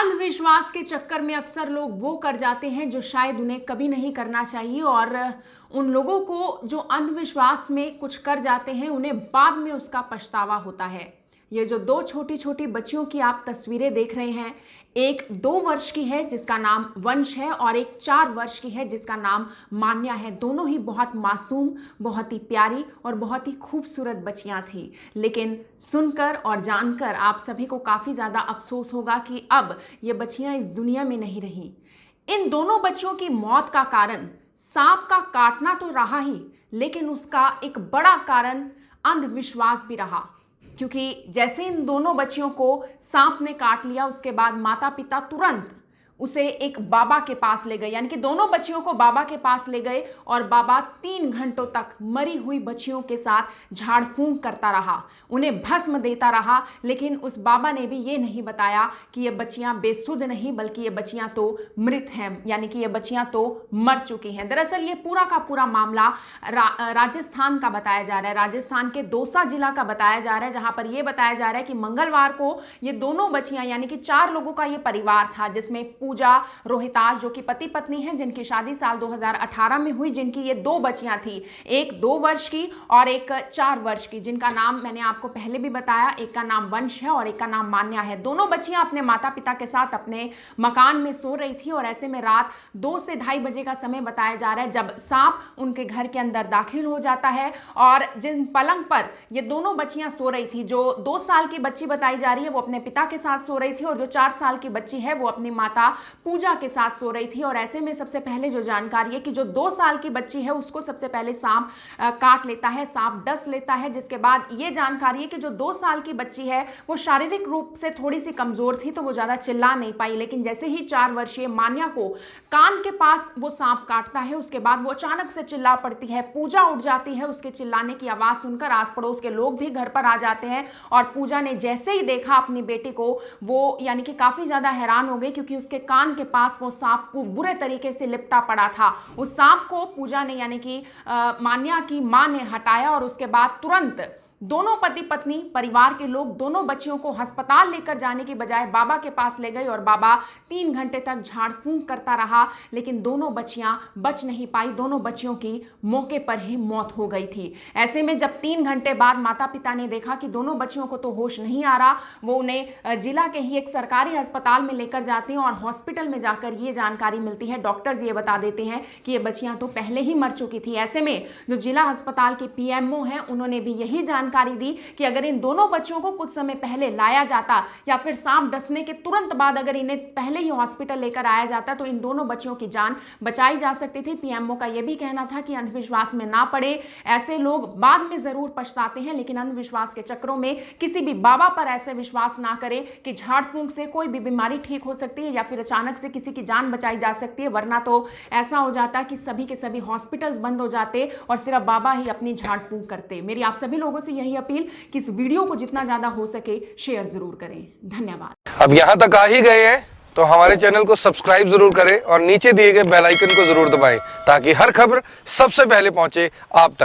अंधविश्वास के चक्कर में अक्सर लोग वो कर जाते हैं जो शायद उन्हें कभी नहीं करना चाहिए, और उन लोगों को जो अंधविश्वास में कुछ कर जाते हैं उन्हें बाद में उसका पछतावा होता है। ये जो दो छोटी छोटी बच्चियों की आप तस्वीरें देख रहे हैं, एक 2 वर्ष की है जिसका नाम वंश है और एक 4 वर्ष की है जिसका नाम मान्या है। दोनों ही बहुत मासूम, बहुत ही प्यारी और बहुत ही खूबसूरत बच्चियां थी। लेकिन सुनकर और जानकर आप सभी को काफ़ी ज़्यादा अफसोस होगा कि अब ये बच्चियां इस दुनिया में नहीं रहीं। इन दोनों बच्चियों की मौत का कारण सांप का काटना तो रहा ही, लेकिन उसका एक बड़ा कारण अंधविश्वास भी रहा। क्योंकि जैसे इन दोनों बच्चियों को सांप ने काट लिया, उसके बाद माता पिता तुरंत उसे एक बाबा के पास ले गए, यानी कि दोनों बच्चियों को बाबा के पास ले गए और बाबा 3 घंटों तक मरी हुई बच्चियों के साथ झाड़ फूंक करता रहा, उन्हें भस्म देता रहा। लेकिन उस बाबा ने भी ये नहीं बताया कि ये बच्चियां बेसुध नहीं बल्कि ये बच्चियां तो मृत हैं, यानी कि ये बच्चियां तो मर चुकी हैं। दरअसल ये पूरा का पूरा मामला राजस्थान का बताया जा रहा है, राजस्थान के दौसा जिला का बताया जा रहा है, जहां पर यह बताया जा रहा है कि मंगलवार को ये दोनों बच्चियां, यानी कि 4 लोगों का ये परिवार था, जिसमें पूजा रोहिताज जो कि पति पत्नी हैं, जिनकी शादी साल 2018 में हुई, जिनकी ये 2 बच्चियां थी, एक 2 वर्ष की और एक 4 वर्ष की, जिनका नाम मैंने आपको पहले भी बताया, एक का नाम वंश है और एक का नाम मान्या है। दोनों बच्चियां अपने माता पिता के साथ अपने मकान में सो रही थी और ऐसे में रात 2 से ढाई बजे का समय बताया जा रहा है जब सांप उनके घर के अंदर दाखिल हो जाता है। और जिन पलंग पर ये दोनों बच्चियां सो रही थी, जो 2 साल की बच्ची बताई जा रही है वो अपने पिता के साथ सो रही थी और जो 4 साल की बच्ची है वो अपनी माता पूजा के साथ सो रही थी। और ऐसे में सबसे पहले जो जानकारी है कि जो 2 साल की बच्ची है उसको सबसे पहले सांप काट लेता है, सांप डस लेता है। जिसके बाद ये जानकारी है कि जो 2 साल की बच्ची है वो शारीरिक रूप से थोड़ी सी कमजोर थी तो वो ज्यादा चिल्ला नहीं पाई, लेकिन जैसे ही 4 वर्षीय मान्या को कान के पास वो सांप काटता है, उसके बाद वो अचानक से चिल्ला पड़ती है। पूजा उठ जाती है, उसके चिल्लाने की आवाज सुनकर आस पड़ोस के लोग भी घर पर आ जाते हैं और पूजा ने जैसे ही देखा अपनी बेटी को, वो यानी कि काफी ज्यादा हैरान हो गई, क्योंकि उसके कान के पास वो सांप बुरे तरीके से लिपटा पड़ा था। उस सांप को पूजा ने, यानी कि मान्या की मां ने हटाया और उसके बाद तुरंत दोनों पति पत्नी परिवार के लोग दोनों बच्चियों को अस्पताल लेकर जाने की बजाय बाबा के पास ले गए और बाबा 3 घंटे तक झाड़ फूंक करता रहा, लेकिन दोनों बच्चियां बच नहीं पाई। दोनों बच्चियों की मौके पर ही मौत हो गई थी। ऐसे में जब 3 घंटे बाद माता पिता ने देखा कि दोनों बच्चियों को तो होश नहीं आ रहा, वो उन्हें जिला के ही एक सरकारी अस्पताल में लेकर जाते हैं और हॉस्पिटल में जाकर ये जानकारी मिलती है, डॉक्टर्स ये बता देते हैं कि ये बच्चियां तो पहले ही मर चुकी थी। ऐसे में जो जिला अस्पताल के पीएमओ हैं उन्होंने भी यही जानकारी दी कि अगर इन दोनों बच्चों को कुछ समय पहले लाया जाता या फिर सांप डसने के तुरंत बाद अगर इन्हें पहले ही हॉस्पिटल लेकर आया जाता तो इन दोनों बच्चियों की जान बचाई जा सकती थी। पीएमओ का यह भी कहना था कि अंधविश्वास में ना पड़े, ऐसे लोग बाद में जरूर पछताते हैं, लेकिन अंधविश्वास के चक्रों में किसी भी बाबा पर ऐसे विश्वास ना करें कि झाड़ फूंक से कोई भी बीमारी ठीक हो सकती है या फिर अचानक से किसी की जान बचाई जा सकती है, वरना तो ऐसा हो जाता कि सभी के सभी हॉस्पिटल्स बंद हो जाते और सिर्फ बाबा ही अपनी झाड़ फूंक करते। मेरी आप सभी लोगों से यही अपील कि इस वीडियो को जितना ज्यादा हो सके शेयर जरूर करें। धन्यवाद। अब यहाँ तक आ ही गए हैं तो हमारे चैनल को सब्सक्राइब जरूर करें और नीचे दिए गए बेल आइकन को जरूर दबाएं ताकि हर खबर सबसे पहले पहुंचे आप तक।